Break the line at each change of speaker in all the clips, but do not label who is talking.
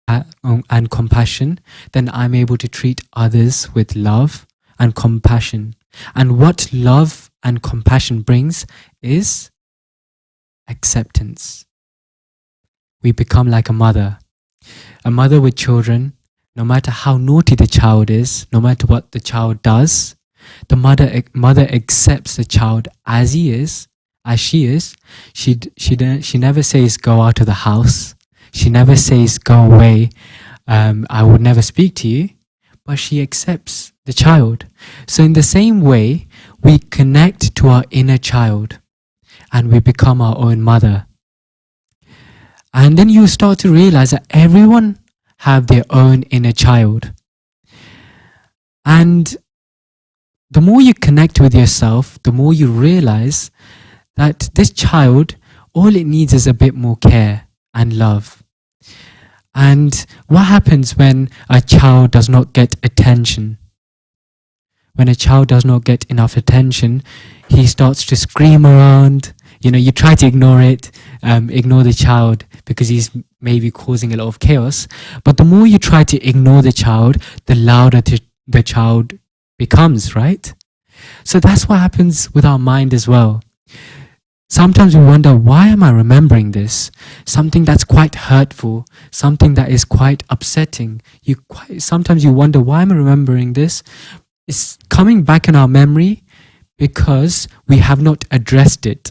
and compassion, then I'm able to treat others with love and compassion. And what love and compassion brings is acceptance. We become like a mother with children. No matter how naughty the child is, no matter what the child does, the mother accepts the child as he is, as she is. She never says go out of the house. She never says go away. I would never speak to you. But she accepts the child. So in the same way, we connect to our inner child and we become our own mother. And then you start to realize that everyone have their own inner child. And the more you connect with yourself, the more you realize that this child, all it needs is a bit more care and love. And what happens when a child does not get attention? When a child does not get enough attention, he starts to scream around. You try to ignore it, ignore the child because he's maybe causing a lot of chaos. But the more you try to ignore the child, the louder the child becomes, right? So that's what happens with our mind as well. Sometimes we wonder, why am I remembering this? Something that's quite hurtful, something that is quite upsetting. Sometimes you wonder, why am I remembering this? It's coming back in our memory because we have not addressed it.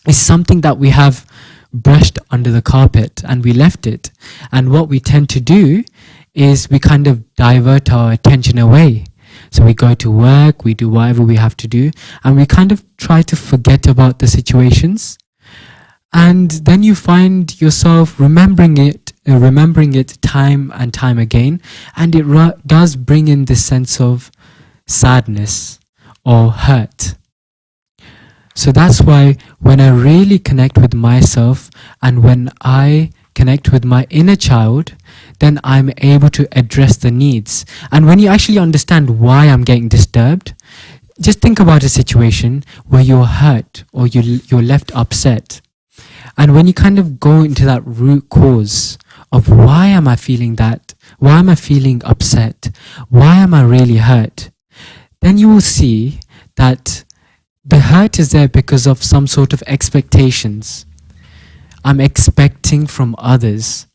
It's something that we have brushed under the carpet and we left it. And what we tend to do is we kind of divert our attention away. So we go to work, we do whatever we have to do, and we kind of try to forget about the situations. And then you find yourself remembering it time and time again, and it does bring in this sense of sadness or hurt. So that's why when I really connect with myself and when I connect with my inner child, then I'm able to address the needs. And when you actually understand why I'm getting disturbed, just think about a situation where you're hurt or you're left upset. And when you kind of go into that root cause of why am I feeling that? Why am I feeling upset? Why am I really hurt? Then you will see that the hurt is there because of some sort of expectations. I'm expecting from others.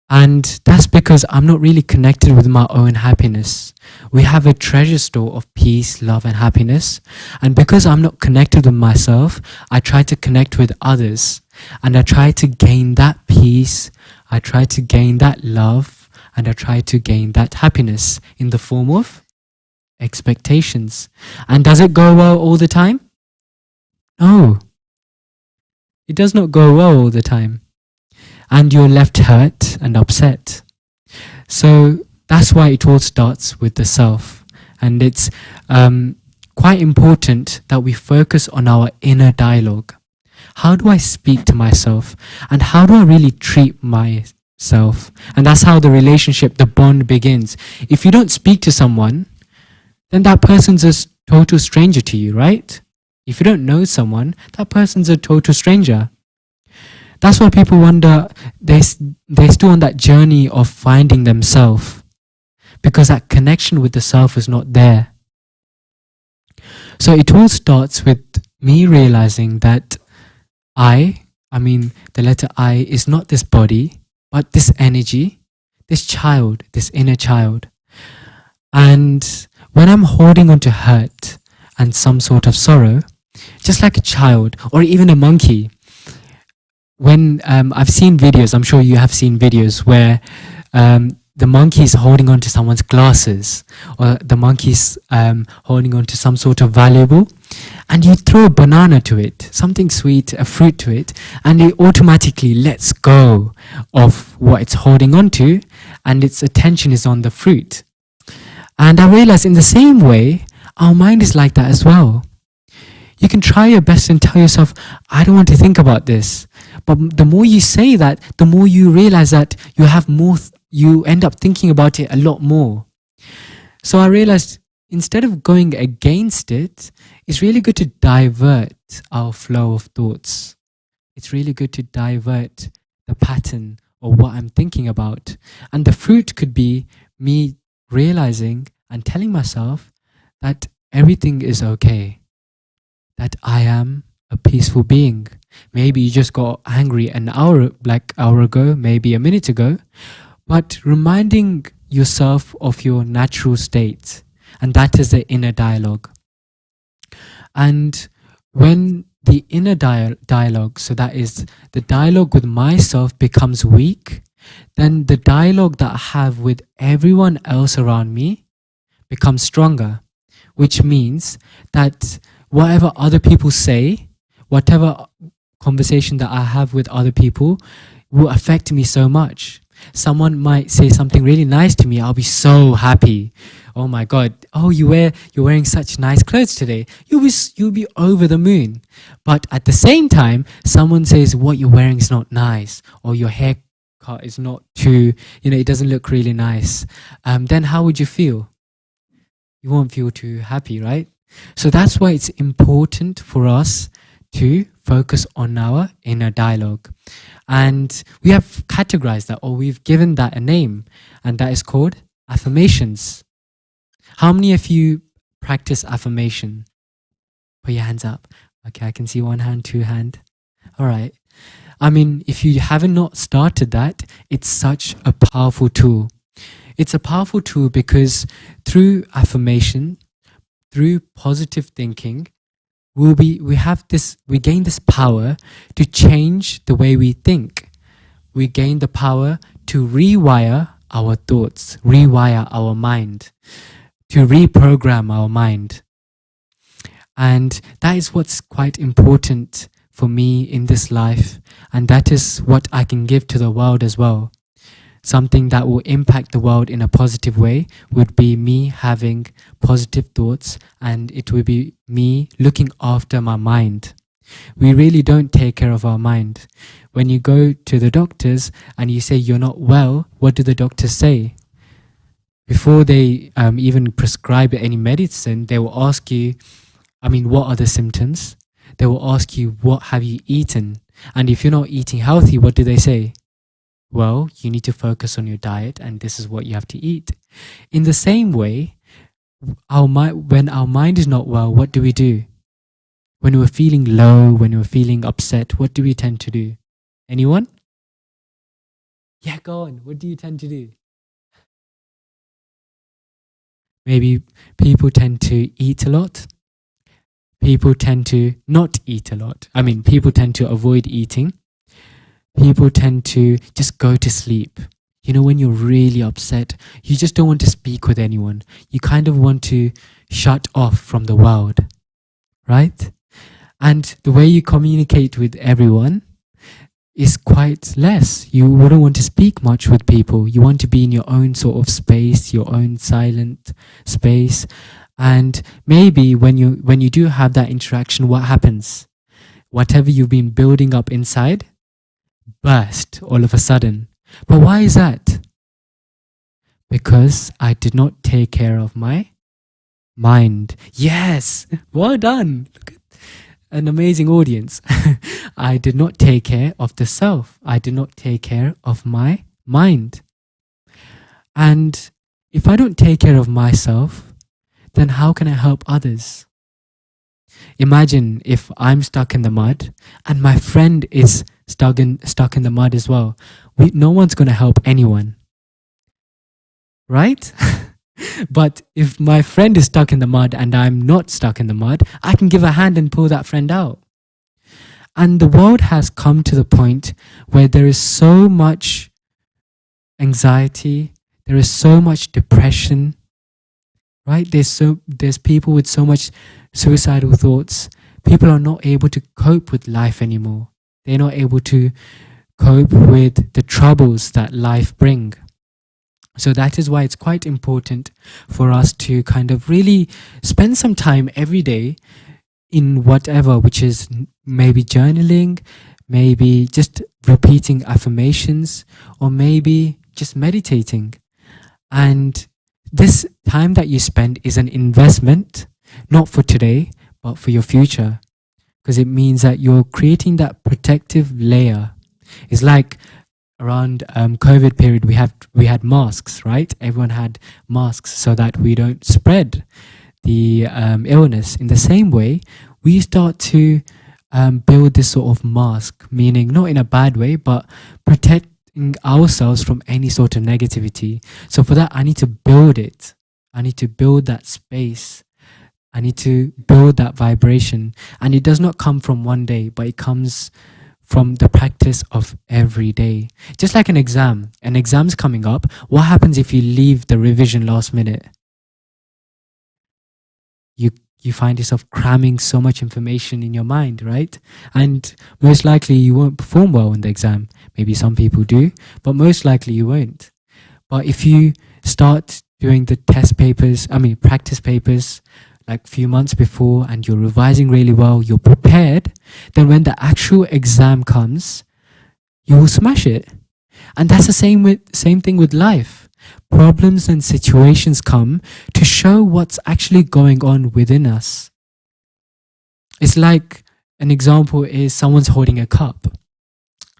And that's because I'm not really connected with my own happiness. We have a treasure store of peace, love, and happiness. And because I'm not connected with myself, I try to connect with others. And I try to gain that peace, I try to gain that love, and I try to gain that happiness in the form of expectations. And does it go well all the time? No. It does not go well all the time. And you're left hurt and upset. So that's why it all starts with the self. And it's quite important that we focus on our inner dialogue. How do I speak to myself? And how do I really treat myself? And that's how the relationship, the bond begins. If you don't speak to someone, then that person's a total stranger to you, right? If you don't know someone, that person's a total stranger. That's why people wonder, they're still on that journey of finding themselves, because that connection with the self is not there. So it all starts with me realizing that the letter I is not this body, but this energy, this child, this inner child. And when I'm holding on to hurt and some sort of sorrow, just like a child or even a monkey, when I've seen videos, I'm sure you have seen videos where the monkey is holding on to someone's glasses, or the monkey's holding on to some sort of valuable, and you throw a banana to it, something sweet, a fruit to it, and it automatically lets go of what it's holding on to, and its attention is on the fruit. And I realized in the same way, our mind is like that as well. You can try your best and tell yourself, I don't want to think about this. But the more you say that, the more you realize that you end up thinking about it a lot more. So I realized instead of going against it, it's really good to divert our flow of thoughts. It's really good to divert the pattern or what I'm thinking about. And the fruit could be me realizing and telling myself that everything is okay, that I am a peaceful being. Maybe you just got angry an hour ago, maybe a minute ago, but reminding yourself of your natural state, and that is the inner dialogue. And when the inner dialogue, so that is the dialogue with myself, becomes weak, then the dialogue that I have with everyone else around me becomes stronger, which means that whatever other people say, whatever conversation that I have with other people will affect me so much. Someone might say something really nice to me, I'll be so happy. Oh my God, oh, you're wearing such nice clothes today. You'll be over the moon. But at the same time, someone says what you're wearing is not nice, or your haircut is not too, it doesn't look really nice. Then how would you feel? You won't feel too happy, right? So that's why it's important for us to focus on our inner dialogue. And we have categorized that, or we've given that a name, and that is called affirmations. How many of you practice affirmation? Put your hands up. Okay, I can see one hand, two hand. All right. I mean, if you haven't not started that, it's such a powerful tool. It's a powerful tool because through affirmation, through positive thinking, we gain this power to change the way we think. We gain the power to rewire our thoughts, rewire our mind, to reprogram our mind. And that is what's quite important for me in this life, and that is what I can give to the world as well. Something that will impact the world in a positive way would be me having positive thoughts, and it would be me looking after my mind. We really don't take care of our mind. When you go to the doctors and you say you're not well, what do the doctors say? Before they even prescribe any medicine, they will ask you, what are the symptoms? They will ask you, what have you eaten? And if you're not eating healthy, what do they say? Well, you need to focus on your diet, and this is what you have to eat. In the same way, when our mind is not well, what do? When we're feeling low, when we're feeling upset, what do we tend to do? Anyone? Yeah, go on. What do you tend to do? Maybe people tend to eat a lot. People tend to not eat a lot. People tend to avoid eating. People tend to just go to sleep. When you're really upset, you just don't want to speak with anyone. You kind of want to shut off from the world, right? And the way you communicate with everyone is quite less. You wouldn't want to speak much with people. You want to be in your own sort of space, your own silent space. And maybe when you do have that interaction, what happens? Whatever you've been building up inside burst all of a sudden. But why is that? Because I did not take care of my mind. Yes, well done. Look at an amazing audience. I did not take care of the self. I did not take care of my mind. And if I don't take care of myself, then how can I help others? Imagine if I'm stuck in the mud and my friend is stuck in the mud as well. No one's going to help anyone, right? But if my friend is stuck in the mud and I'm not stuck in the mud, I can give a hand and pull that friend out. And the world has come to the point where there is so much anxiety, there is so much depression, right? There's people with so much suicidal thoughts. People are not able to cope with life anymore. They're not able to cope with the troubles that life brings. So that is why it's quite important for us to kind of really spend some time every day in whatever, which is maybe journaling, maybe just repeating affirmations, or maybe just meditating. And this time that you spend is an investment, not for today, but for your future. Because it means that you're creating that protective layer. It's like around COVID period, we had masks, right? Everyone had masks so that we don't spread the illness. In the same way, we start to build this sort of mask, meaning not in a bad way, but protecting ourselves from any sort of negativity. So for that, I need to build it. I need to build that space. I need to build that vibration. And it does not come from one day, but it comes from the practice of every day. Just like an exam. An exam's coming up. What happens if you leave the revision last minute? You find yourself cramming so much information in your mind, right? And most likely you won't perform well in the exam. Maybe some people do, but most likely you won't. But if you start doing the practice papers, like a few months before, and you're revising really well, you're prepared, then when the actual exam comes, you will smash it. And that's the same thing with life. Problems and situations come to show what's actually going on within us. It's like, an example is someone's holding a cup,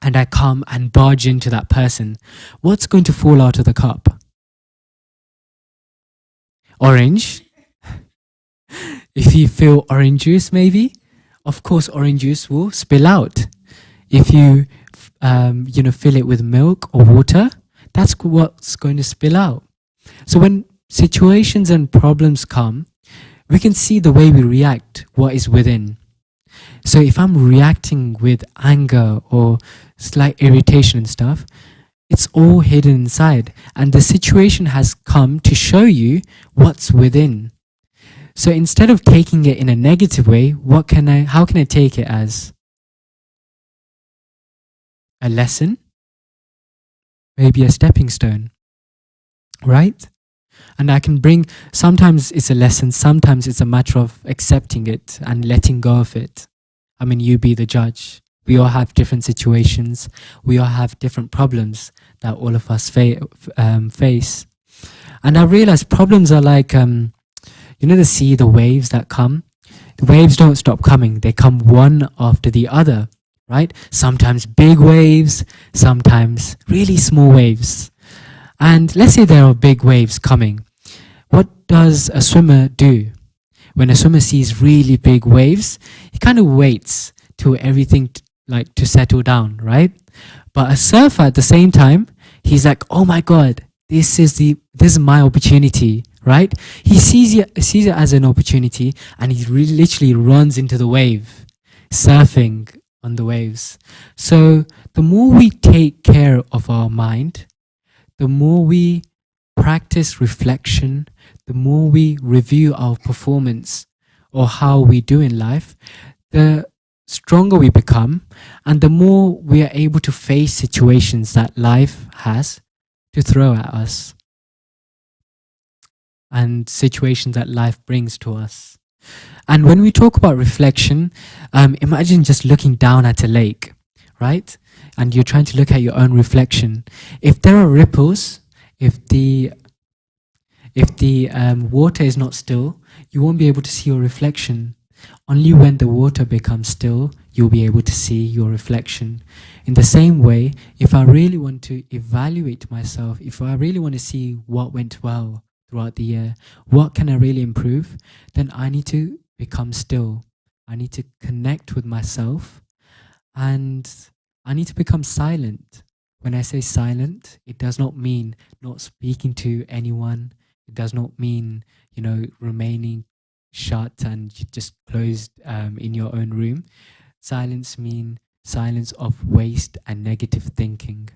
and I come and barge into that person. What's going to fall out of the cup? Orange. If you fill orange juice, maybe, of course, orange juice will spill out. If you, fill it with milk or water, that's what's going to spill out. So when situations and problems come, we can see the way we react, what is within. So if I'm reacting with anger or slight irritation and stuff, it's all hidden inside. And the situation has come to show you what's within. So instead of taking it in a negative way, how can I take it as a lesson? Maybe a stepping stone, right? And I can sometimes it's a lesson, sometimes it's a matter of accepting it and letting go of it. I mean, you be the judge. We all have different situations. We all have different problems that all of us face. And I realized problems are like, the sea, the waves that come. The waves don't stop coming. They come one after the other, right? Sometimes big waves, sometimes really small waves. And let's say there are big waves coming. What does a swimmer do? When a swimmer sees really big waves, he kind of waits till everything to settle down, right? But a surfer at the same time, he's like, oh my God, this is my opportunity, right? He sees it as an opportunity, and he literally runs into the wave, surfing on the waves. So the more we take care of our mind, the more we practice reflection, the more we review our performance or how we do in life, the stronger we become, and the more we are able to face situations that life has to throw at us and situations that life brings to us. And when we talk about reflection, imagine just looking down at a lake, right? And you're trying to look at your own reflection. If there are ripples, if the water is not still, you won't be able to see your reflection. Only when the water becomes still, you'll be able to see your reflection. In the same way, if I really want to evaluate myself, if I really want to see what went well throughout the year, what can I really improve, then I need to become still. I need to connect with myself, and I need to become silent. When I say silent, it does not mean not speaking to anyone. It does not mean, remaining shut and just closed in your own room. Silence means silence of waste and negative thinking.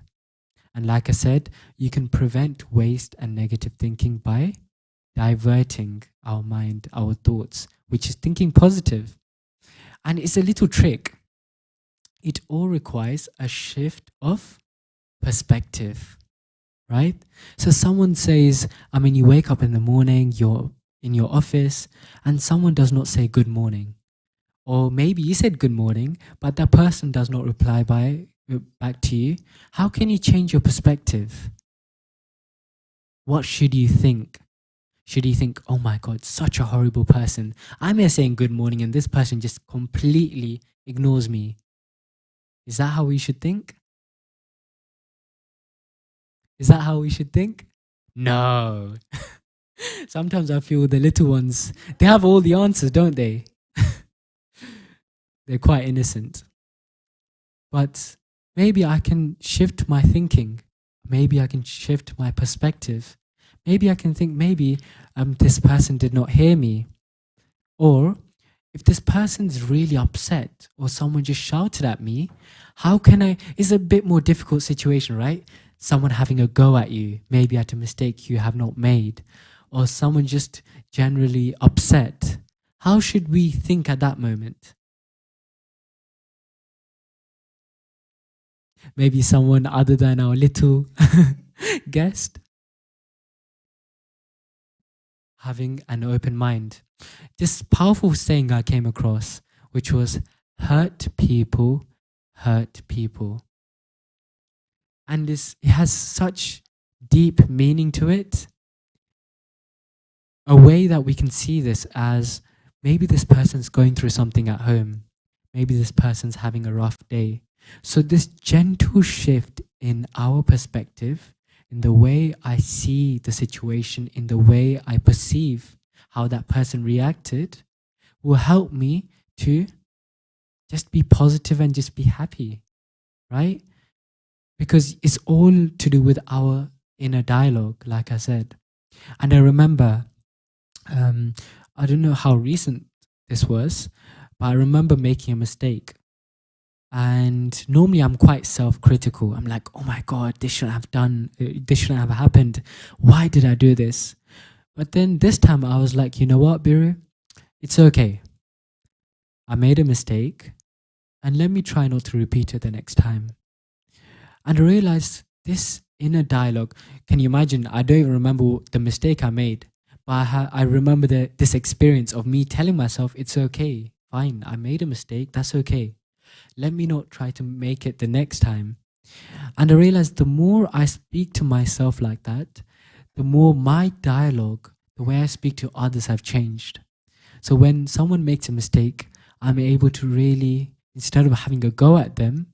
And like I said, you can prevent waste and negative thinking by diverting our mind, our thoughts, which is thinking positive. And it's a little trick. It all requires a shift of perspective, right? So someone says, you wake up in the morning, you're in your office, and someone does not say good morning. Or maybe you said good morning, but that person does not reply back to you. How can you change your perspective? What should you think? Should you think, oh my God, such a horrible person. I'm here saying good morning and this person just completely ignores me. Is that how we should think? Is that how we should think? No. Sometimes I feel the little ones, they have all the answers, don't they? They're quite innocent. But maybe I can shift my thinking. Maybe I can shift my perspective. Maybe I can think maybe this person did not hear me. Or if this person's really upset or someone just shouted at me, how can I? It's a bit more difficult situation, right? Someone having a go at you, maybe at a mistake you have not made, or someone just generally upset. How should we think at that moment? Maybe someone other than our little guest, having an open mind. This powerful saying I came across, which was hurt people, hurt people. And it has such deep meaning to it. A way that we can see this as maybe this person's going through something at home. Maybe this person's having a rough day. So this gentle shift in our perspective, in the way I see the situation, in the way I perceive how that person reacted, will help me to just be positive and just be happy, right? Because it's all to do with our inner dialogue, like I said. And I remember, I don't know how recent this was, but I remember making a mistake. And normally I'm quite self-critical. I'm like, oh my God, this shouldn't have happened. Why did I do this? But then this time I was like, you know what, Biru? It's okay. I made a mistake and let me try not to repeat it the next time. And I realized this inner dialogue, can you imagine? I don't even remember the mistake I made, but I remember this experience of me telling myself, it's okay, fine, I made a mistake, that's okay. Let me not try to make it the next time. And I realized the more I speak to myself like that, the more my dialogue, the way I speak to others have changed. So when someone makes a mistake, I'm able to really, instead of having a go at them,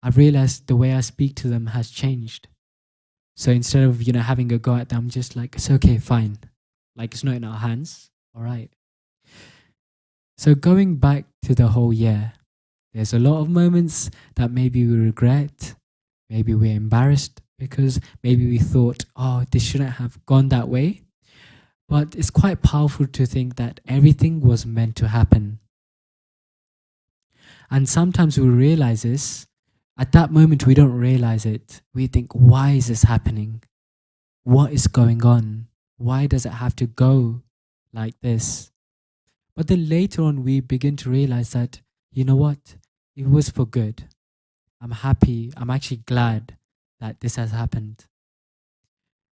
I've realized the way I speak to them has changed. So instead of, having a go at them, I'm just like, it's okay, fine. Like, it's not in our hands. All right. So going back to the whole year, there's a lot of moments that maybe we regret, maybe we're embarrassed because maybe we thought, oh, this shouldn't have gone that way. But it's quite powerful to think that everything was meant to happen. And sometimes we realize this. At that moment, we don't realize it. We think, why is this happening? What is going on? Why does it have to go like this? But then later on, we begin to realize that, you know what? It was for good. I'm happy. I'm actually glad that this has happened.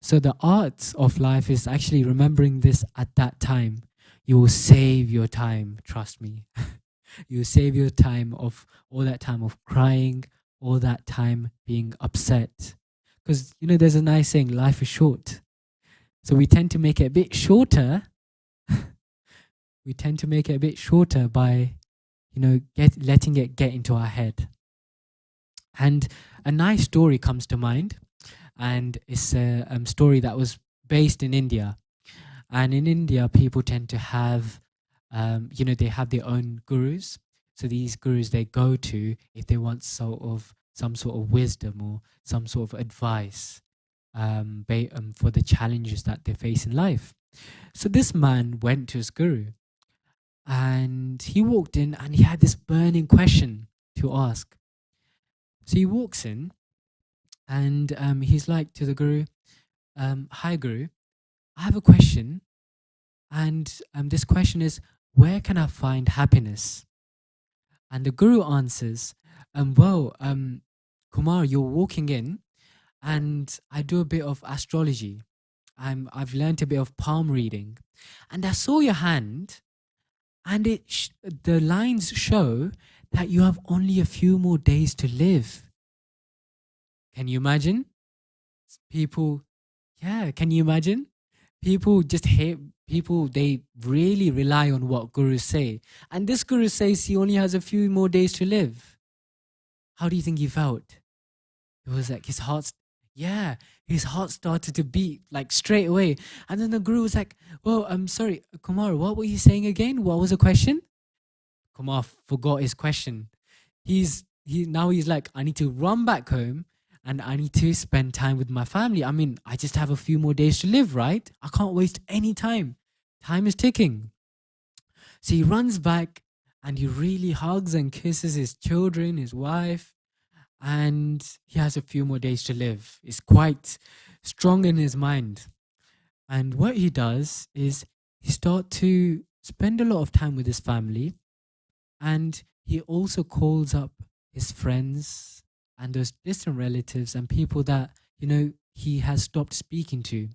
So the art of life is actually remembering this at that time. You will save your time, trust me. You will save your time of all that time of crying, all that time being upset. Because, there's a nice saying, life is short. So we tend to make it a bit shorter. We tend to make it a bit shorter by, letting it get into our head. And a nice story comes to mind. And it's a story that was based in India. And in India, people tend to have, they have their own gurus. So these gurus they go to if they want some sort of wisdom or some sort of advice for the challenges that they face in life. So this man went to his guru and he walked in and he had this burning question to ask. So he walks in and he's like to the guru, hi Guru, I have a question. And this question is, where can I find happiness? And the guru answers, Kumar, you're walking in and I do a bit of astrology. I've learned a bit of palm reading. And I saw your hand and the lines show that you have only a few more days to live. Can you imagine? People, can you imagine? People just hate people, they really rely on what gurus say. And this guru says he only has a few more days to live. How do you think he felt? It was like his heart, Yeah, his heart started to beat like straight away. And then the guru was like, well, I'm sorry, Kumar, what were you saying again? What was the question? Kumar forgot his question. He's like, I need to run back home and I need to spend time with my family. I mean, I just have a few more days to live, right? I can't waste any time. Time is ticking. So he runs back and he really hugs and kisses his children, his wife, and he has a few more days to live. He's quite strong in his mind. And what he does is he start to spend a lot of time with his family, and he also calls up his friends and those distant relatives and people that, he has stopped speaking to,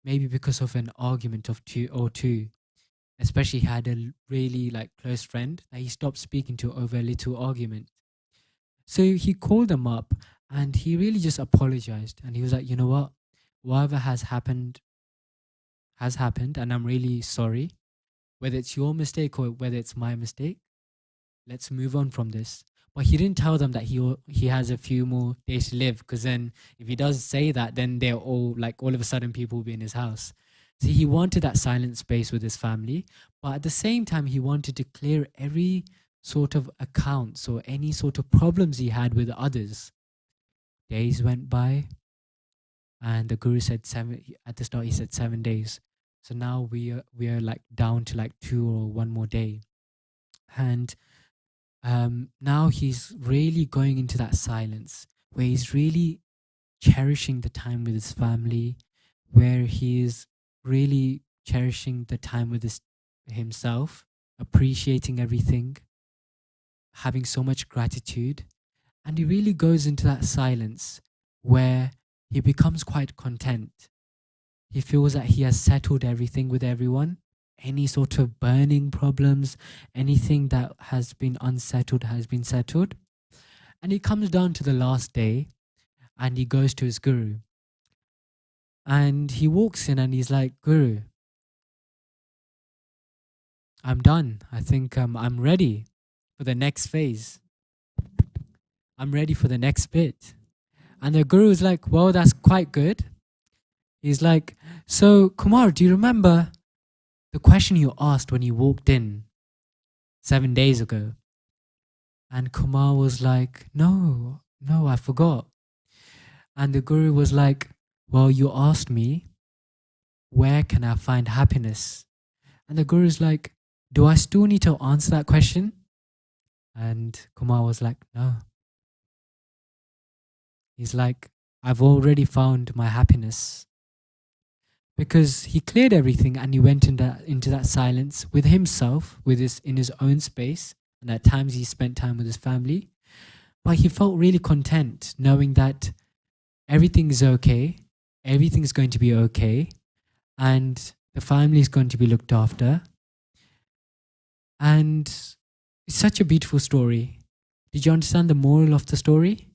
maybe because of an argument of two. Especially he had a really like close friend that he stopped speaking to over a little argument. So he called them up and he really just apologized. And he was like, you know what? Whatever has happened. And I'm really sorry. Whether it's your mistake or whether it's my mistake, let's move on from this. But he didn't tell them that he has a few more days to live, because then if he does say that, then they're all of a sudden people will be in his house. So he wanted that silent space with his family, but at the same time he wanted to clear every sort of accounts or any sort of problems he had with others. Days went by, and the guru said seven. At the start he said 7 days. So now we are like down to like 2 or 1 more day, and now he's really going into that silence where he's really cherishing the time with his family, where he is really cherishing the time with himself, appreciating everything, having so much gratitude. And he really goes into that silence where he becomes quite content. He feels that he has settled everything with everyone. Any sort of burning problems, anything that has been unsettled has been settled. And he comes down to the last day and he goes to his guru. And he walks in and he's like, Guru, I'm done. I think I'm ready for the next phase. I'm ready for the next bit. And the guru is like, well, that's quite good. He's like, so Kumar, do you remember the question you asked when you walked in 7 days ago? And Kumar was like, no, I forgot. And the guru was like, well, you asked me, where can I find happiness? And the guru is like, do I still need to answer that question? And Kumar was like, no. He's like, I've already found my happiness. Because he cleared everything and he went into that silence with himself, in his own space. And at times he spent time with his family. But he felt really content knowing that everything is okay, everything's going to be okay, and the family is going to be looked after. And it's such a beautiful story. Did you understand the moral of the story?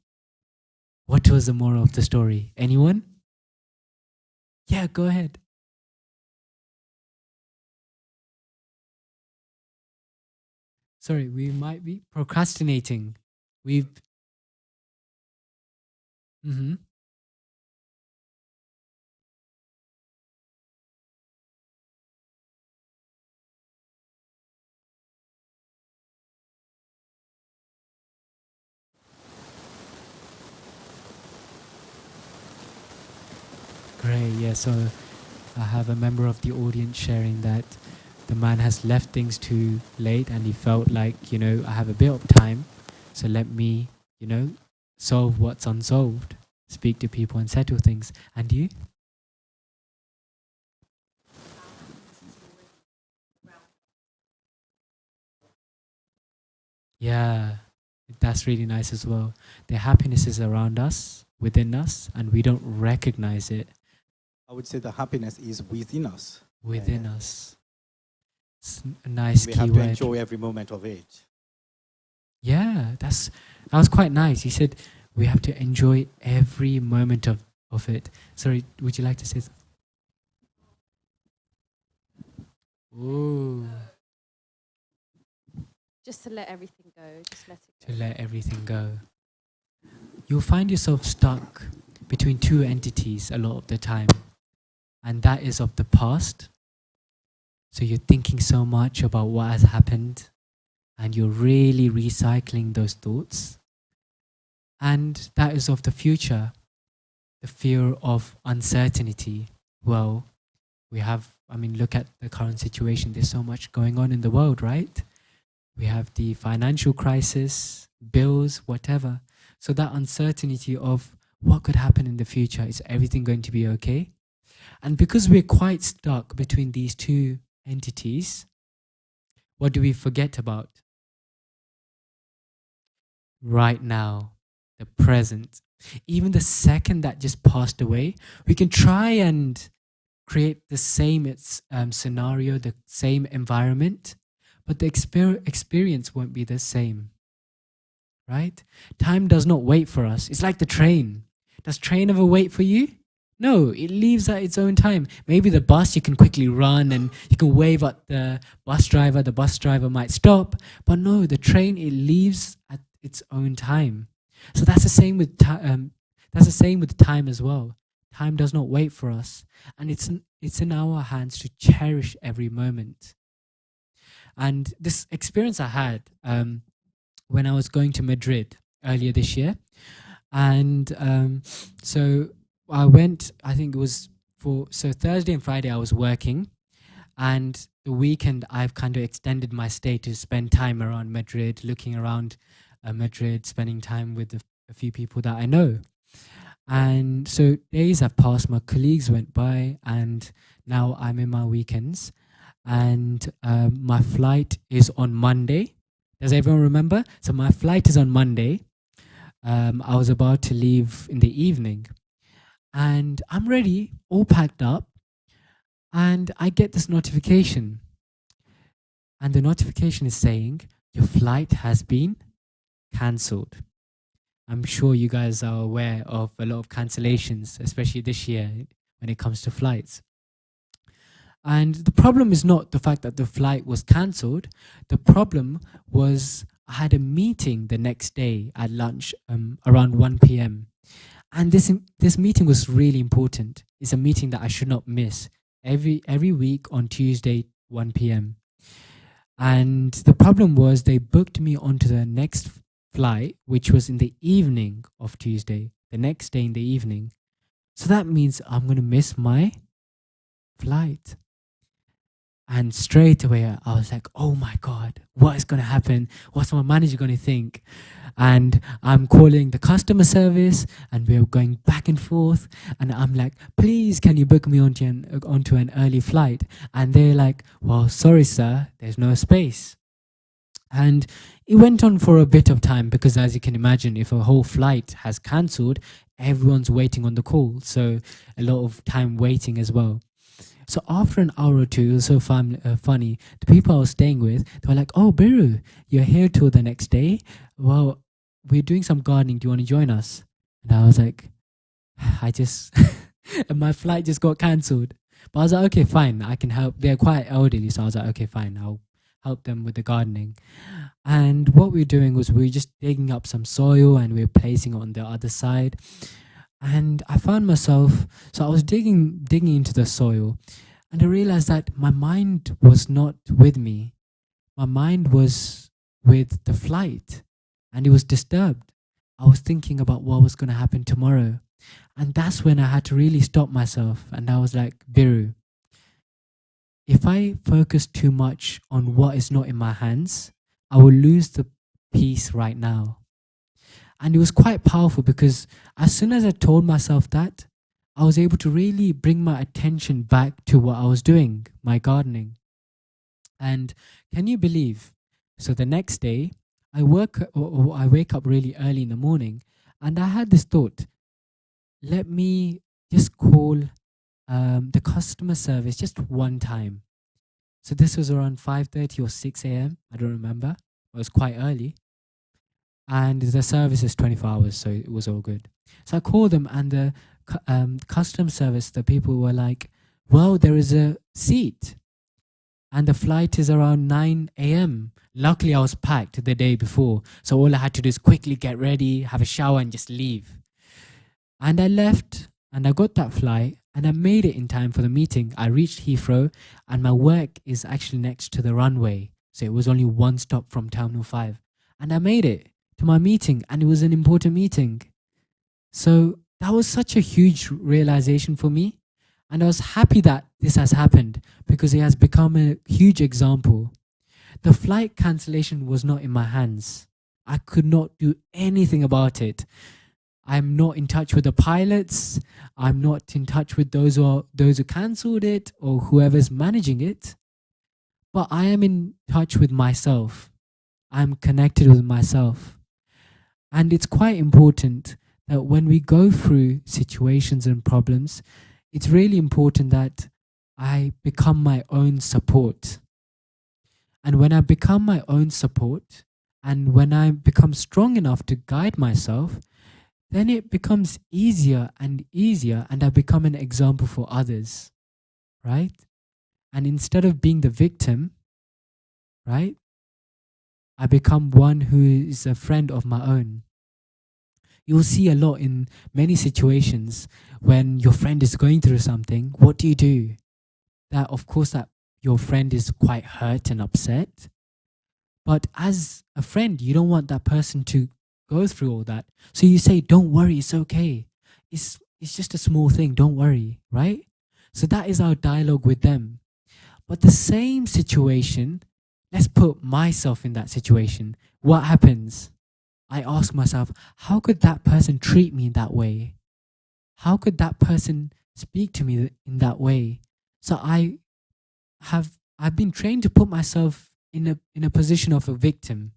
What was the moral of the story? Anyone? Yeah, go ahead. Sorry, we might be procrastinating. We've. Mm-hmm. Great. Yeah. So I have a member of the audience sharing that the man has left things too late and he felt like, I have a bit of time. So let me, solve what's unsolved, speak to people and settle things. And you? Yeah, that's really nice as well. The happiness is around us, within us, and we don't recognize it
I would say the happiness is within us.
within us. It's a nice
We have to
keyword.
enjoy every moment of it.
Yeah, that was quite nice. He said we have to enjoy every moment of it. Sorry, would you like to say something? Ooh,
Just to let everything go. Just let it
to
go.
let everything go. You'll find yourself stuck between two entities a lot of the time, and that is of the past. So you're thinking so much about what has happened, and you're really recycling those thoughts. And that is of the future, the fear of uncertainty. Well, look at the current situation. There's so much going on in the world, right? We have the financial crisis, bills, whatever. So that uncertainty of what could happen in the future, is everything going to be okay? And because we're quite stuck between these two entities, what do we forget about? Right now, the present. Even the second that just passed away, we can try and create the same scenario, the same environment, but the experience won't be the same, right? Time does not wait for us. It's like the train. Does train ever wait for you? No, it leaves at its own time. Maybe the bus, you can quickly run and you can wave at the bus driver might stop, but no, the train, it leaves at its own time. So that's the same with time as well. Time does not wait for us, and it's in our hands to cherish every moment. And this experience I had when I was going to Madrid earlier this year, and so I went. I think it was Thursday and Friday I was working, and the weekend I've kind of extended my stay to spend time around Madrid, looking around Madrid, spending time with a few people that I know. And so days have passed, my colleagues went by, and now I'm in my weekends. And my flight is on Monday. Does everyone remember? So my flight is on Monday. I was about to leave in the evening. And I'm ready, all packed up. And I get this notification. And the notification is saying, your flight has been cancelled. I'm sure you guys are aware of a lot of cancellations, especially this year when it comes to flights. And the problem is not the fact that the flight was cancelled. The problem was I had a meeting the next day at lunch around 1 p.m. And this meeting was really important. It's a meeting that I should not miss every week on Tuesday, 1 p.m. And the problem was they booked me onto the next flight, which was in the evening of Tuesday, the next day in the evening. So that means I'm going to miss my flight. And straight away, I was like, oh my God, what is going to happen? What's my manager going to think? And I'm calling the customer service, and we're going back and forth. And I'm like, please, can you book me onto an early flight? And they're like, well, sorry, sir, there's no space. And it went on for a bit of time because, as you can imagine, if a whole flight has cancelled, everyone's waiting on the call. So a lot of time waiting as well. So after an hour or two, it was so funny. The people I was staying with, they were like, oh, Biru, you're here till the next day? Well, we're doing some gardening. Do you want to join us? And I was like, my flight just got cancelled. But I was like, okay, fine, I can help. They're quite elderly, so I was like, okay, fine, I'll help them with the gardening. And what we were doing was we were just digging up some soil and we were placing it on the other side. And I found myself, so I was digging into the soil, and I realized that my mind was not with me. My mind was with the flight, and it was disturbed. I was thinking about what was going to happen tomorrow. And that's when I had to really stop myself. And I was like, Biru, if I focus too much on what is not in my hands, I will lose the peace right now. And it was quite powerful because as soon as I told myself that, I was able to really bring my attention back to what I was doing, my gardening. And can you believe? So the next day, I wake up really early in the morning, and I had this thought, let me just call the customer service just one time. So this was around 5:30 or 6 a.m. I don't remember. It was quite early. And the service is 24 hours, so it was all good. So I called them, and the customer service, the people were like, well, there is a seat, and the flight is around 9 a.m. Luckily, I was packed the day before, so all I had to do is quickly get ready, have a shower, and just leave. And I left and I got that flight and I made it in time for the meeting. I reached Heathrow and my work is actually next to the runway. So it was only one stop from Terminal 5. And I made it to my meeting and it was an important meeting. So that was such a huge realization for me. And I was happy that this has happened because it has become a huge example. The flight cancellation was not in my hands. I could not do anything about it. I'm not in touch with the pilots. I'm not in touch with those who cancelled it or whoever's managing it. But I am in touch with myself. I'm connected with myself. And it's quite important that when we go through situations and problems, it's really important that I become my own support. And when I become my own support, and when I become strong enough to guide myself, then it becomes easier and easier, and I become an example for others, right? And instead of being the victim, right, I become one who is a friend of my own. You'll see a lot in many situations when your friend is going through something. What do? That, of course, that your friend is quite hurt and upset. But as a friend, you don't want that person to go through all that. So you say, don't worry, it's okay. It's just a small thing, don't worry, right? So that is our dialogue with them. But the same situation, let's put myself in that situation. What happens? I ask myself, how could that person treat me in that way? How could that person speak to me in that way? So I've been trained to put myself in a position of a victim.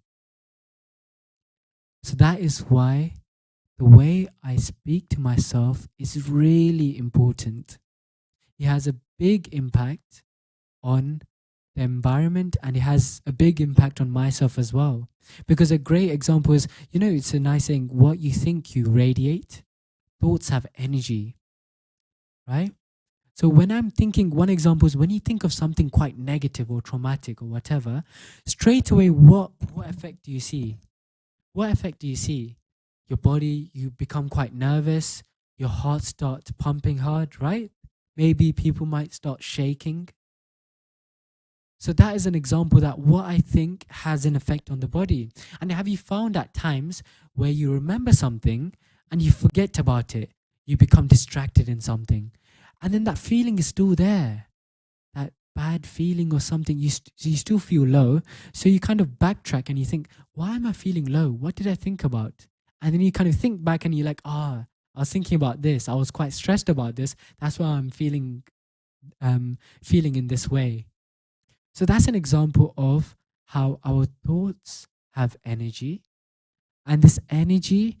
So that is why the way I speak to myself is really important. It has a big impact on the environment and it has a big impact on myself as well. Because a great example is, it's a nice saying, what you think you radiate. Thoughts have energy, right? So when I'm thinking, one example is when you think of something quite negative or traumatic or whatever, straight away, what effect do you see? What effect do you see? Your body, you become quite nervous, your heart starts pumping hard, right? Maybe people might start shaking. So that is an example that what I think has an effect on the body. And have you found at times where you remember something and you forget about it? You become distracted in something. And then that feeling is still there. That bad feeling or something, you still feel low. So you kind of backtrack and you think, why am I feeling low? What did I think about? And then you kind of think back and you're like, I was thinking about this. I was quite stressed about this. That's why I'm feeling in this way. So that's an example of how our thoughts have energy. And this energy,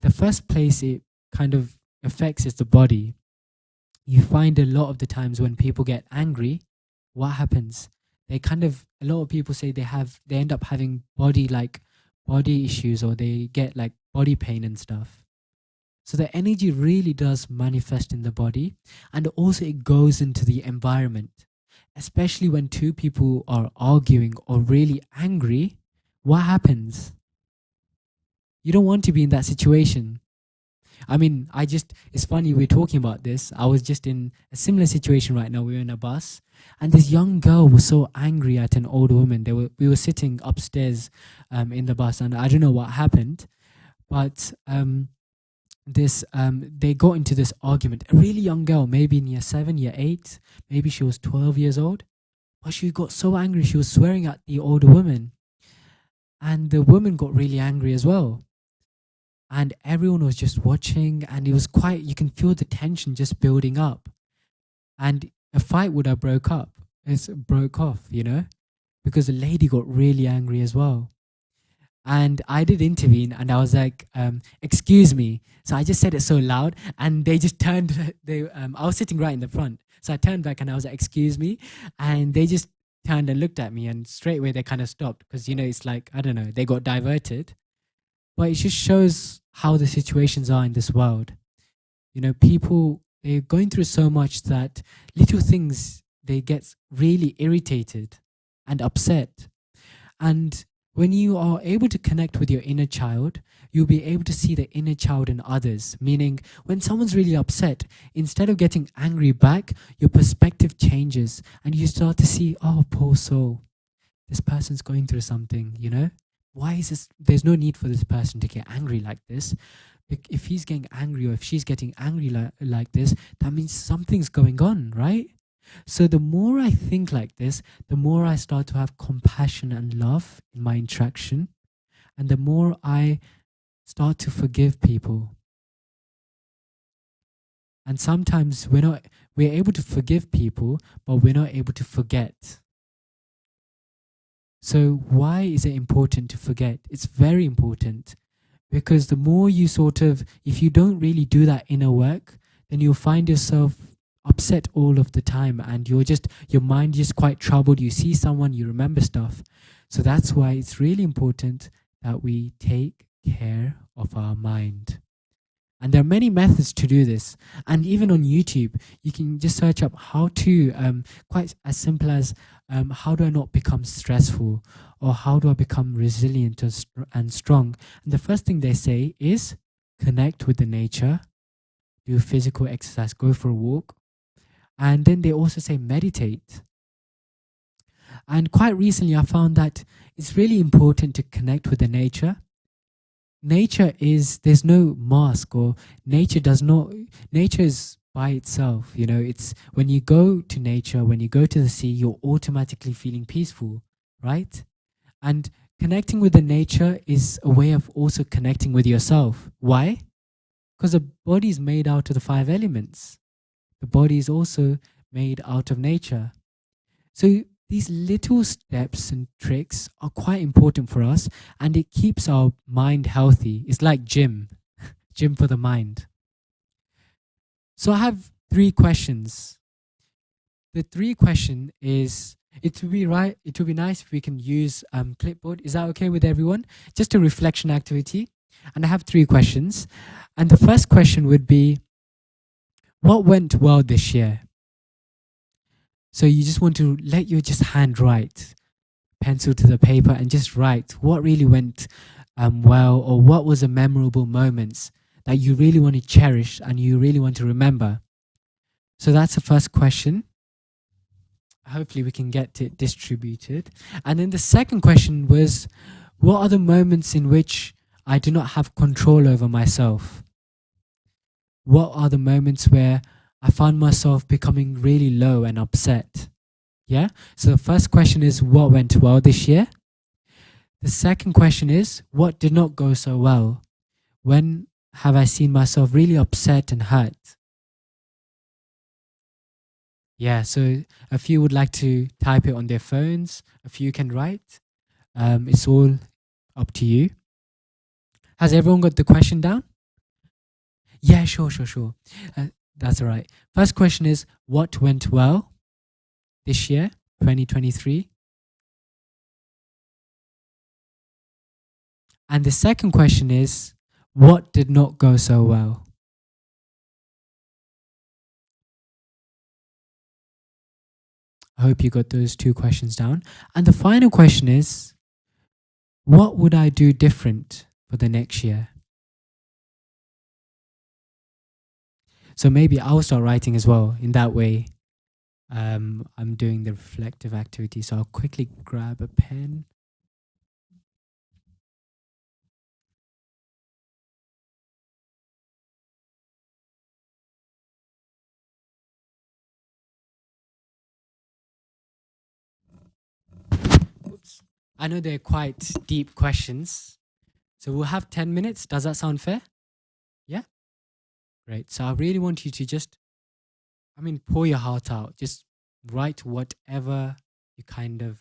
the first place it kind of affects is the body. You find a lot of the times when people get angry, what happens? A lot of people say they end up having body issues or they get like body pain and stuff. So the energy really does manifest in the body, and also it goes into the environment. Especially when two people are arguing or really angry, what happens? You don't want to be in that situation. I mean, it's funny we're talking about this. I was just in a similar situation right now. We were in a bus and this young girl was so angry at an old woman. We were sitting upstairs in the bus and I don't know what happened, but they got into this argument. A really young girl, maybe in year 7, year 8, maybe she was 12 years old, but she got so angry. She was swearing at the older woman and the woman got really angry as well. And everyone was just watching and it was you can feel the tension just building up. And a fight would have broke off, because the lady got really angry as well. And I did intervene and I was like, excuse me. So I just said it so loud and they just turned, I was sitting right in the front. So I turned back and I was like, excuse me. And they just turned and looked at me and straight away they kind of stopped because, it's like, I don't know, they got diverted. But it just shows how the situations are in this world. People, they're going through so much that little things, they get really irritated and upset. And When you are able to connect with your inner child, you'll be able to see the inner child in others. Meaning, when someone's really upset, instead of getting angry back, your perspective changes and you start to see, oh, poor soul, this person's going through something, you know? Why is this? There's no need for this person to get angry like this. If he's getting angry or if she's getting angry like this, that means something's going on, right? So the more I think like this, the more I start to have compassion and love in my interaction, and the more I start to forgive people. And sometimes we're able to forgive people, but we're not able to forget. So why is it important to forget? It's very important, because the more you if you don't really do that inner work, then you'll find yourself upset all of the time and your mind just quite troubled. You see someone, you remember stuff. So that's why it's really important that we take care of our mind. And there are many methods to do this. And even on YouTube, you can just search up how to, quite as simple as how do I not become stressful, or how do I become resilient and strong. And the first thing they say is connect with the nature, do physical exercise, go for a walk. And then they also say meditate. And quite recently, I found that it's really important to connect with the nature. There's no mask, or nature is by itself. It's when you go to nature, when you go to the sea, you're automatically feeling peaceful, right? And connecting with the nature is a way of also connecting with yourself. Why? Because the body is made out of the 5 elements. The body is also made out of nature. So these little steps and tricks are quite important for us, and it keeps our mind healthy. It's like gym for the mind. So I have 3 questions. The 3 question is, it would be nice if we can use clipboard. Is that okay with everyone? Just a reflection activity. And I have 3 questions. And the first question would be, what went well this year? So you just want to let your hand write, pencil to the paper, and just write what really went well, or what was the memorable moments that you really want to cherish and you really want to remember. So that's the first question. Hopefully we can get it distributed. And then the second question was, what are the moments in which I do not have control over myself? What are the moments where I found myself becoming really low and upset? Yeah? So the first question is, what went well this year? The second question is, what did not go so well? When have I seen myself really upset and hurt? Yeah, so a few would like to type it on their phones, a few can write. It's all up to you. Has everyone got the question down? Yeah, sure. That's all right. First question is, what went well this year, 2023? And the second question is, what did not go so well? I hope you got those 2 questions down. And the final question is, what would I do different for the next year? So maybe I'll start writing as well. In that way, I'm doing the reflective activity. So I'll quickly grab a pen. Oops. I know they're quite deep questions. So we'll have 10 minutes. Does that sound fair? Yeah? Great. So I really want you to just, pour your heart out. Just write whatever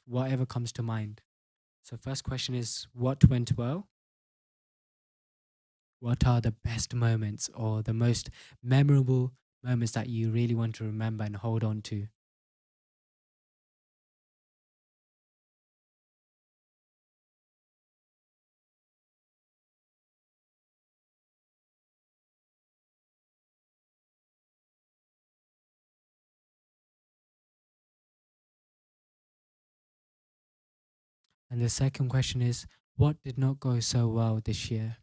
whatever comes to mind. So first question is, what went well? What are the best moments or the most memorable moments that you really want to remember and hold on to? And the second question is, what did not go so well this year?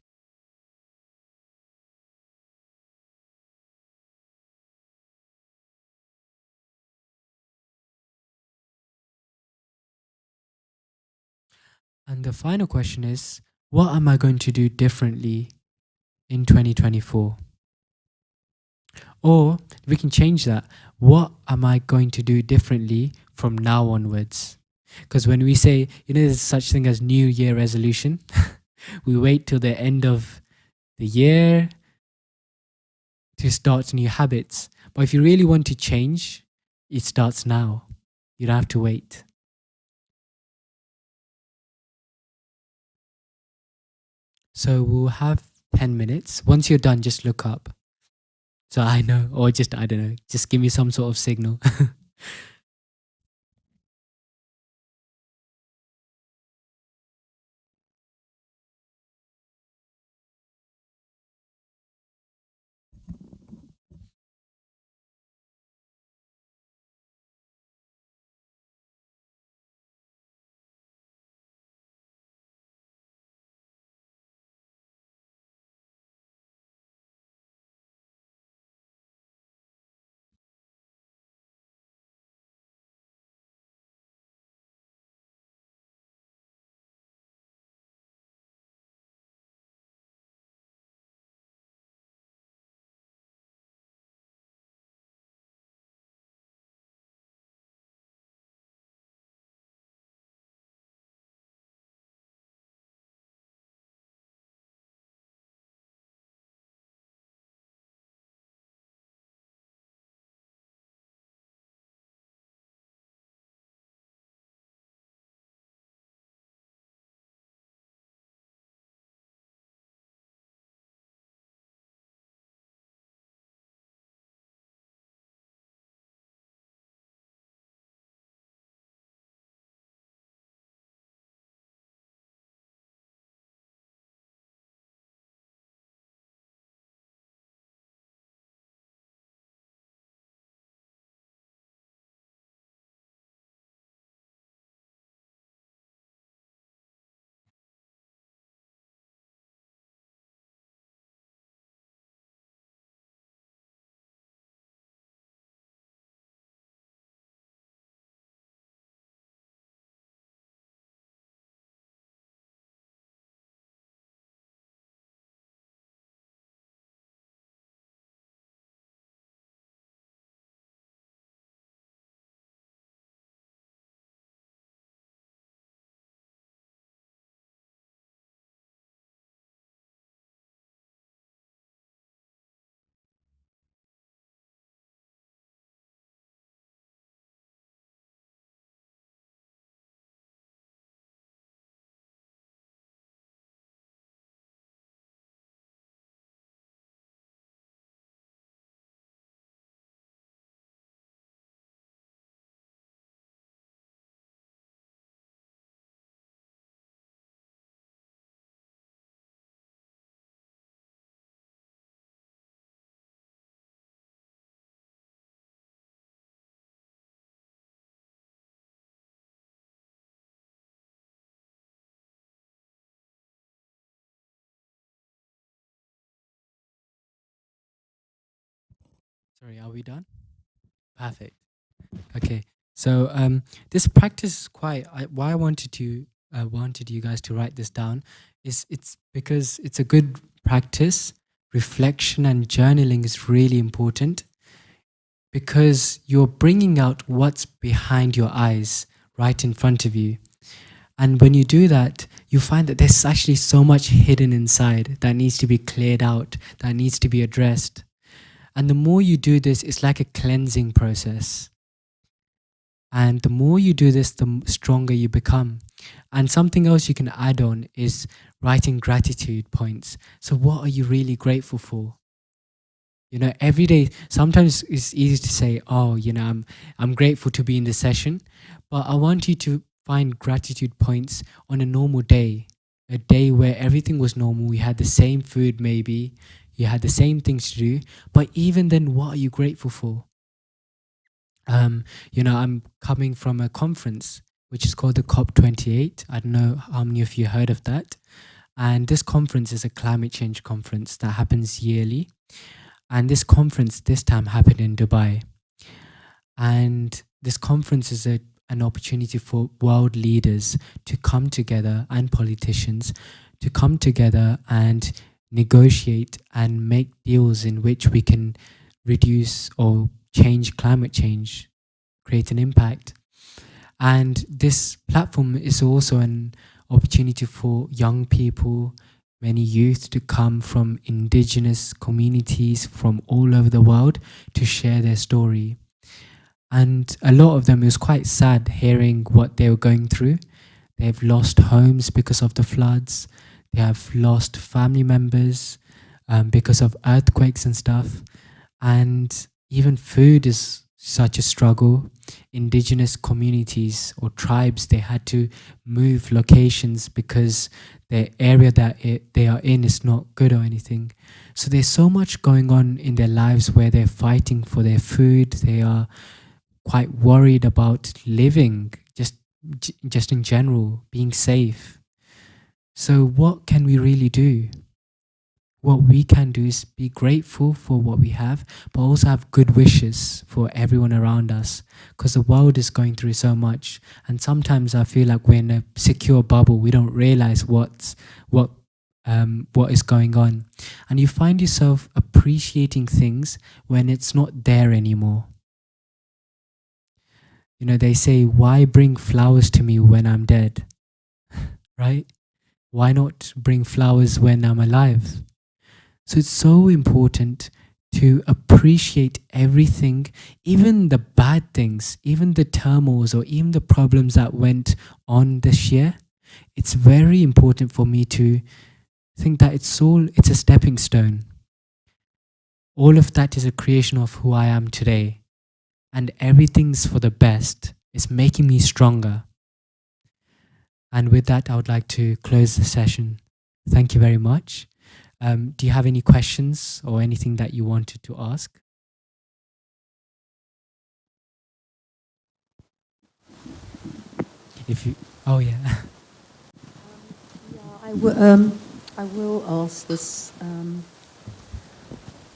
And the final question is, what am I going to do differently in 2024? Or we can change that. What am I going to do differently from now onwards? Because when we say, there's such thing as New Year resolution, we wait till the end of the year to start new habits. But if you really want to change, it starts now. You don't have to wait. So we'll have 10 minutes. Once you're done, just look up. So I know, or just, I don't know, just give me some sort of signal. Sorry, are we done? Perfect. Okay. So this practice is why I wanted you guys to write this down is it's because it's a good practice. Reflection and journaling is really important because you're bringing out what's behind your eyes right in front of you. And when you do that, you find that there's actually so much hidden inside that needs to be cleared out, that needs to be addressed. And the more you do this, it's like a cleansing process. And the more you do this, the stronger you become. And something else you can add on is writing gratitude points. So, what are you really grateful for? Every day, sometimes it's easy to say, oh, I'm grateful to be in this session. But I want you to find gratitude points on a normal day, a day where everything was normal. You had the same food, maybe, you had the same things to do. But even then, what are you grateful for? I'm coming from a conference. which is called the COP28. I don't know how many of you heard of that. And this conference is a climate change conference that happens yearly. And this conference this time happened in Dubai. And this conference is an opportunity for world leaders to come together and politicians to come together and negotiate and make deals in which we can reduce or change climate change, create an impact. And this platform is also an opportunity for young people, many youth to come from indigenous communities from all over the world to share their story. And a lot of them, it was quite sad hearing what they were going through. They've lost homes because of the floods. They have lost family members because of earthquakes and stuff. And even food is such a struggle. Indigenous communities or tribes, they had to move locations because the area that they are in is not good or anything. So there's so much going on in their lives where they're fighting for their food. They are quite worried about living, just in general, being safe. So what can we really do? What we can do is be grateful for what we have, but also have good wishes for everyone around us, because the world is going through so much. And sometimes I feel like we're in a secure bubble. We don't realize what is going on. And you find yourself appreciating things when it's not there anymore. You know, they say, why bring flowers to me when I'm dead? Right? Why not bring flowers when I'm alive? So it's so important to appreciate everything, even the bad things, even the turmoils or even the problems that went on this year. It's very important for me to think that it's a stepping stone. All of that is a creation of who I am today. And everything's for the best. It's making me stronger. And with that, I would like to close the session. Thank you very much. Do you have any questions or anything that you wanted to ask? Oh yeah.
Yeah, I will ask this.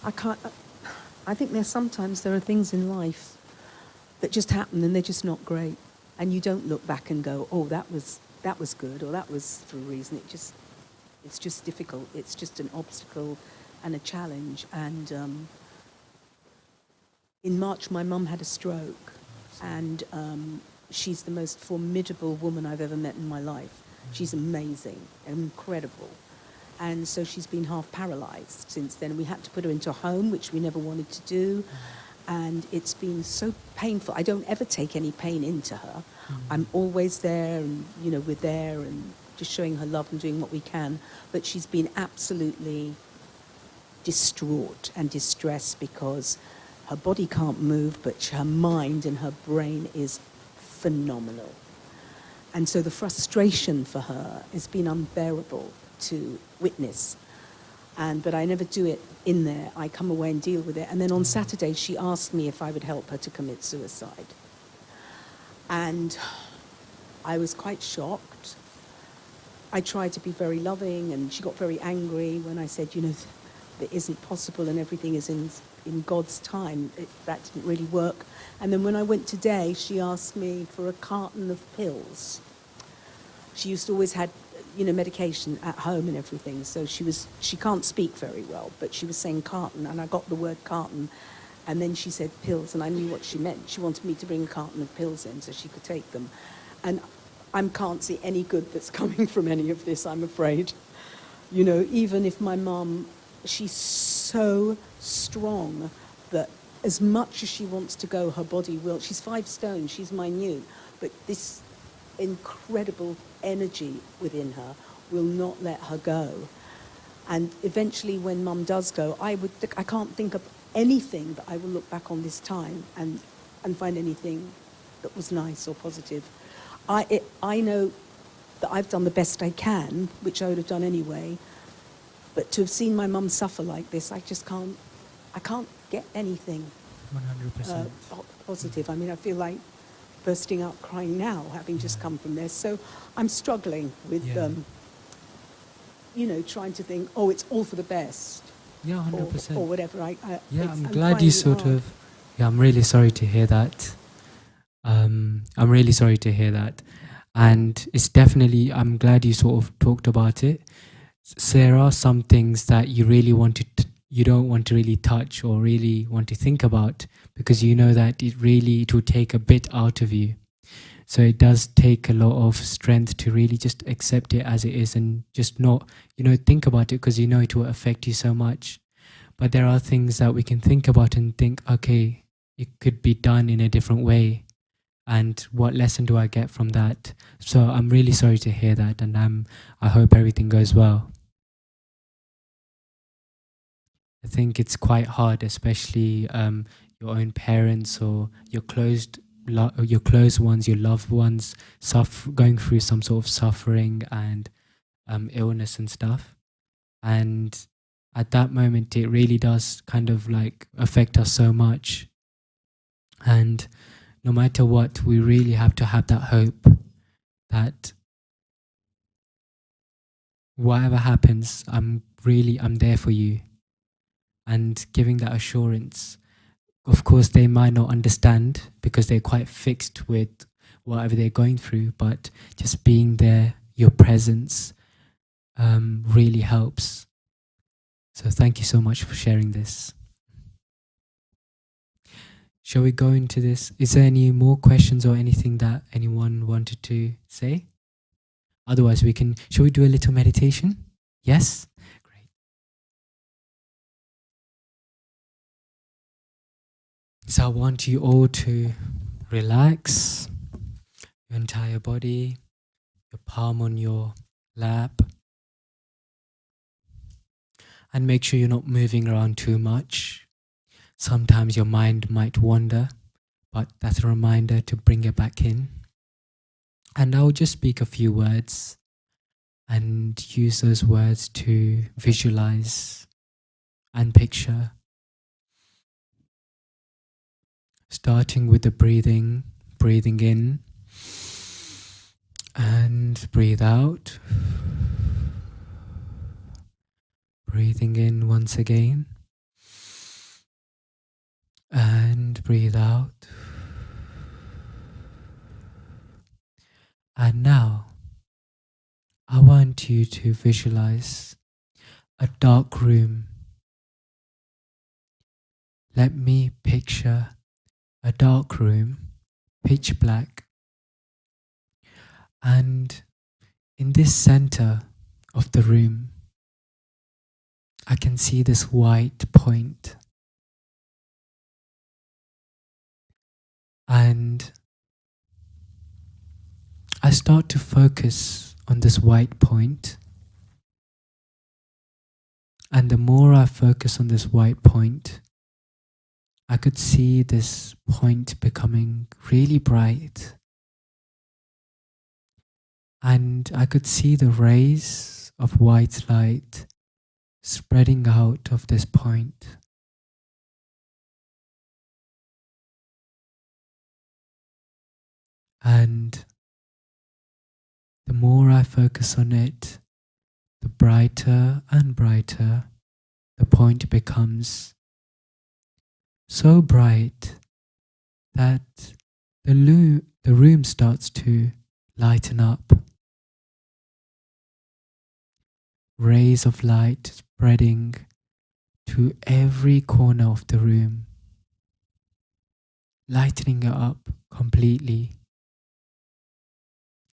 I think sometimes there are things in life that just happen and they're just not great, and you don't look back and go, oh, that was good, or that was for a reason. It's just difficult. It's just an obstacle and a challenge. And in March, my mum had a stroke, and she's the most formidable woman I've ever met in my life. She's amazing, incredible. And so she's been half paralyzed since then. We had to put her into a home, which we never wanted to do. And it's been so painful. I don't ever take any pain into her. I'm always there, and, we're there and just showing her love and doing what we can. But she's been absolutely distraught and distressed because her body can't move, but her mind and her brain is phenomenal. And so the frustration for her has been unbearable to witness. But I never do it in there. I come away and deal with it. And then on Saturday, she asked me if I would help her to commit suicide. And I was quite shocked. I tried to be very loving, and she got very angry when I said, that isn't possible and everything is in God's time. That didn't really work. And then when I went today, she asked me for a carton of pills. She used to always had medication at home and everything. So she can't speak very well, but she was saying carton, and I got the word carton, and then she said pills, and I knew what she meant. She wanted me to bring a carton of pills in so she could take them. And I can't see any good that's coming from any of this, I'm afraid. Even if my mum, she's so strong that as much as she wants to go, her body will. She's 5 stone, she's minute, but this incredible energy within her will not let her go. And eventually when mum does go, I can't think of anything that I will look back on this time and find anything that was nice or positive. I know that I've done the best I can, which I would have done anyway, but to have seen my mum suffer like this, I can't get anything
100%.
Positive. I mean, I feel like bursting out crying now, having just come from there. So I'm struggling with, trying to think, oh, it's all for the best.
Yeah, 100%.
Or whatever.
I'm glad you sort of... Yeah, I'm really sorry to hear that. I'm really sorry to hear that. And it's definitely... I'm glad you sort of talked about it. So there are some things that you really you don't want to really touch or really want to think about, because you know that it will take a bit out of you. So it does take a lot of strength to really just accept it as it is and just not, think about it, because you know it will affect you so much. But there are things that we can think about and think, okay, it could be done in a different way. And what lesson do I get from that? So I'm really sorry to hear that, and I hope everything goes well. I think it's quite hard, especially your own parents or your close ones, your loved ones, going through some sort of suffering and illness and stuff. And at that moment, it really does kind of like affect us so much. And no matter what, we really have to have that hope that whatever happens, I'm there for you. And giving that assurance. Of course, they might not understand because they're quite fixed with whatever they're going through, but just being there, your presence really helps. So thank you so much for sharing this. Shall we go into this? Is there any more questions or anything that anyone wanted to say? Otherwise, shall we do a little meditation? Yes? Great. So I want you all to relax your entire body, your palm on your lap, and make sure you're not moving around too much. Sometimes your mind might wander, but that's a reminder to bring it back in. And I'll just speak a few words and use those words to visualize and picture. Starting with the breathing in and breathe out. Breathing in once again and breathe out. And now I want you to visualize a dark room. Let me picture a dark room, pitch black. And in this center of the room, I can see this white point. And I start to focus on this white point. And the more I focus on this white point, I could see this point becoming really bright. And I could see the rays of white light spreading out of this point. And the more I focus on it, the brighter and brighter the point becomes. So bright that the room starts to lighten up. Rays of light spreading to every corner of the room, lightening it up completely.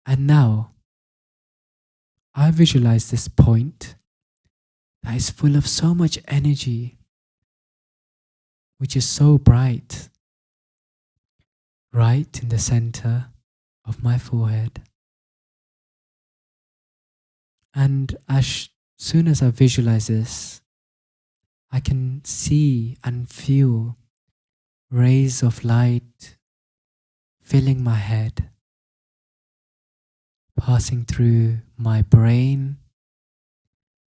And now, I visualize this point that is full of so much energy, which is so bright, right in the center of my forehead. And as soon as I visualize this, I can see and feel rays of light filling my head, passing through my brain.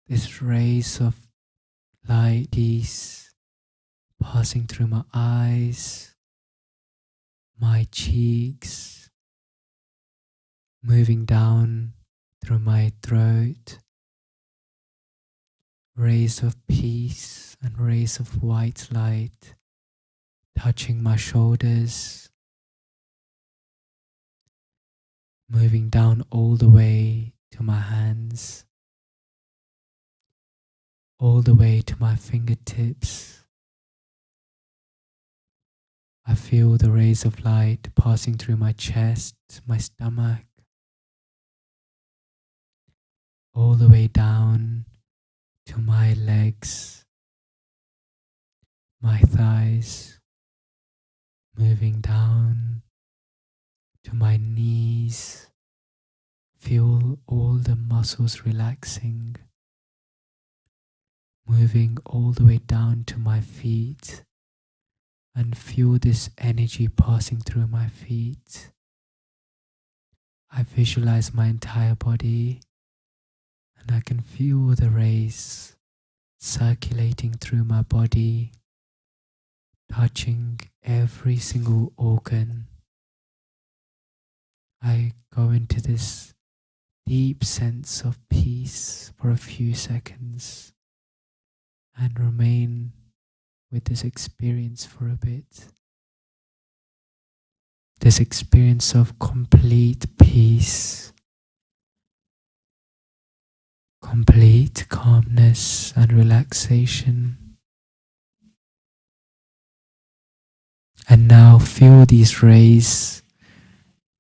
These rays of light, passing through my eyes, my cheeks, moving down through my throat, rays of peace and rays of white light touching my shoulders, moving down all the way to my hands, all the way to my fingertips. I feel the rays of light passing through my chest, my stomach, all the way down to my legs, my thighs, moving down to my knees. Feel all the muscles relaxing, moving all the way down to my feet, and feel this energy passing through my feet. I visualize my entire body, and I can feel the rays circulating through my body, touching every single organ. I go into this deep sense of peace for a few seconds and remain with this experience for a bit. This experience of complete peace, complete calmness and relaxation. And now feel these rays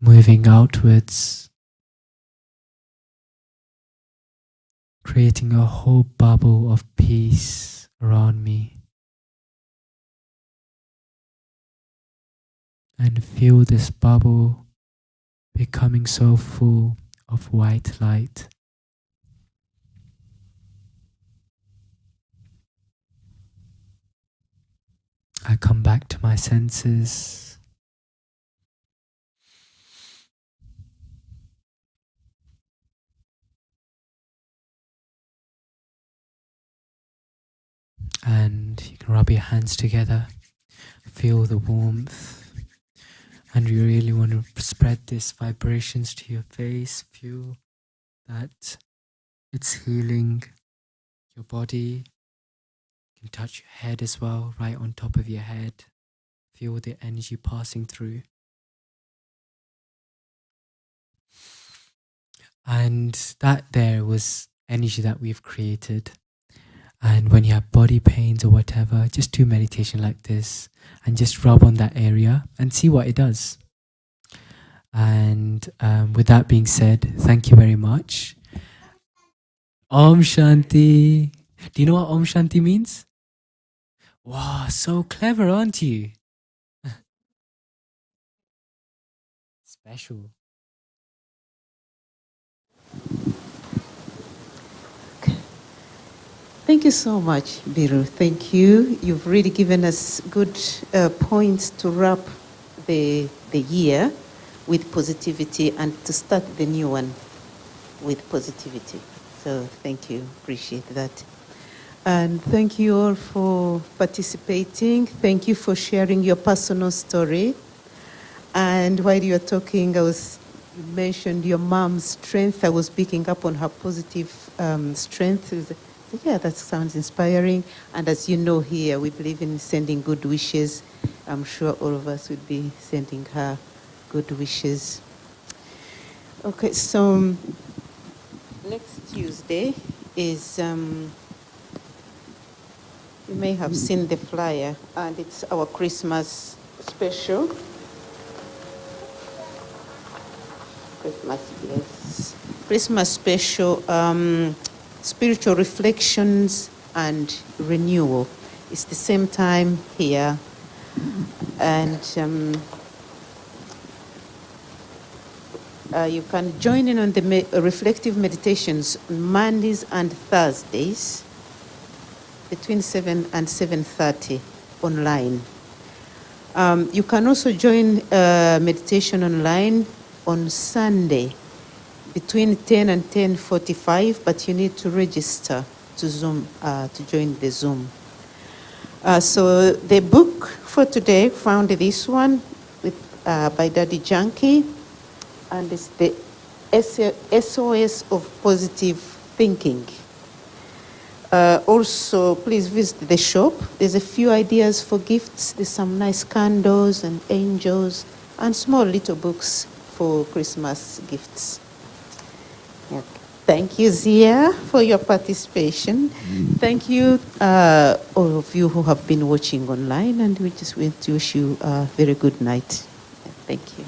moving outwards, creating a whole bubble of peace around me. And feel this bubble becoming so full of white light. I come back to my senses. And you can rub your hands together, feel the warmth, and you really want to spread these vibrations to your face. Feel that it's healing your body. You can touch your head as well, right on top of your head. Feel the energy passing through. And that there was energy that we've created. And when you have body pains or whatever, just do meditation like this and just rub on that area and see what it does. And with that being said, thank you very much. Om Shanti. Do you know what Om Shanti means? Wow, so clever, aren't you? Special.
Thank you so much, Biru. Thank you. You've really given us good points to wrap the year with positivity and to start the new one with positivity. So thank you. Appreciate that. And thank you all for participating. Thank you for sharing your personal story. And while you were talking, you mentioned your mom's strength. I was picking up on her positive strength. Yeah, that sounds inspiring. And as you know here, we believe in sending good wishes. I'm sure all of us would be sending her good wishes. Okay, so next Tuesday is, you may have seen the flyer, and it's our Christmas special. Christmas special. Spiritual reflections and renewal. It's the same time here, and you can join in on the reflective meditations on Mondays and Thursdays between 7 and 7:30 online. You can also join meditation online on Sunday between 10 and 10:45, but you need to register to Zoom, to join the Zoom. So the book for today found this one with by Daddy Junkie, and it's the SOS of positive thinking. Also, please visit the shop. There's a few ideas for gifts. There's some nice candles and angels and small little books for Christmas gifts. Yeah. Thank you, Zia, for your participation. Thank you, all of you who have been watching online, and we just want to wish you a very good night. Thank you.